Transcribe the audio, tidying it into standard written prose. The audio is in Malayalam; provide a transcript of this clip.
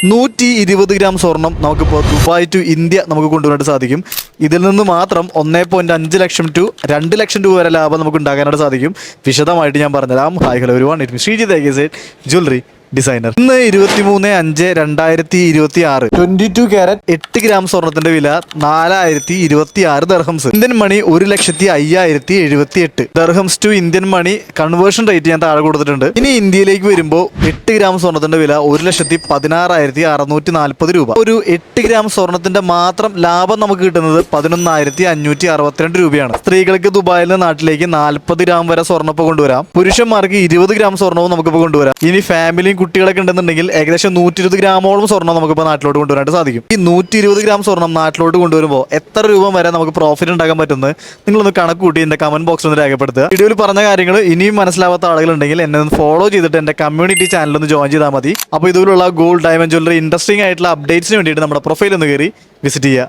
120 ഗ്രാം സ്വർണം നമുക്കിപ്പോൾ ദുബായ് ടു ഇന്ത്യ നമുക്ക് കൊണ്ടുവരാനായിട്ട് സാധിക്കും. ഇതിൽ നിന്ന് മാത്രം 1.5 ലക്ഷം ടു 2 ലക്ഷം രൂപ വരെ ലാഭം നമുക്ക് ഉണ്ടാക്കാനായിട്ട് സാധിക്കും. വിശദമായിട്ട് ഞാൻ പറഞ്ഞുതരാം. Hi hello everyone, it me Sreejith AKZ jewellery designer. ഇന്ന് 23/5/2026 22 ക്യാരറ്റ് 8 ഗ്രാം സ്വർണത്തിന്റെ വില 4026 dirhams. Indian money 1,05,078 dirhams to Indian money conversion rate ഞാൻ താഴെ കൊടുത്തിട്ടുണ്ട്. ഇനി ഇന്ത്യയിലേക്ക് വരുമ്പോൾ 8 ഗ്രാം സ്വർണത്തിന്റെ വില 1,16,640 രൂപ. ഒരു 8 ഗ്രാം സ്വർണത്തിന്റെ മാത്രം ലാഭം നമുക്ക് കിട്ടുന്നത് 11,562 രൂപയാണ്. സ്ത്രീകൾക്ക് ദുബായിൽ നിന്ന് നാട്ടിലേക്ക് 40 ഗ്രാം വരെ സ്വർണ്ണം കൊണ്ടുവരാം. പുരുഷന്മാർക്ക് 20 ഗ്രാം സ്വർണവും നമുക്കിപ്പോൾ കൊണ്ടുവരാം. ഇനി ഫാമിലിയും കുട്ടികളൊക്കെ ഉണ്ടെന്നുണ്ടെങ്കിൽ ഏകദേശം 120 ഗ്രാമോളം സ്വർണ്ണം നമുക്കിപ്പോൾ നാട്ടിലോട്ട് കൊണ്ടുവരാനായിട്ട് സാധിക്കും. ഈ 120 ഗ്രാം സ്വർണ്ണം നാട്ടിലോട്ട് കൊണ്ടുവരുമ്പോൾ എത്ര രൂപ വരെ നമുക്ക് പ്രോഫിറ്റ് ഉണ്ടാക്കാൻ പറ്റുന്നത് നിങ്ങളൊന്ന് കണക്ക് കൂട്ടി എന്റെ കമന്റ് ബോക്സിൽ ഒന്ന് രേഖപ്പെടുത്തുക. വീഡിയോയിൽ പറഞ്ഞ കാര്യങ്ങൾ ഇനിയും മനസ്സിലാവാത്ത ആളുകളുണ്ടെങ്കിൽ എന്നെ ഒന്ന് ഫോളോ ചെയ്തിട്ട് എന്റെ കമ്മ്യൂണിറ്റി ചാനൽ ഒന്ന് ജോയിൻ ചെയ്താൽ മതി. അപ്പോൾ ഇതുപോലുള്ള ഗോൾഡ്, ഡയമണ്ട് ജ്വല്ലറി ഇൻട്രസ്റ്റിംഗ് ആയിട്ടുള്ള അപ്ഡേറ്റ്സിന് വേണ്ടിയിട്ട് നമ്മുടെ പ്രൊഫൈൽ ഒന്ന് കയറി വിസിറ്റ് ചെയ്യുക.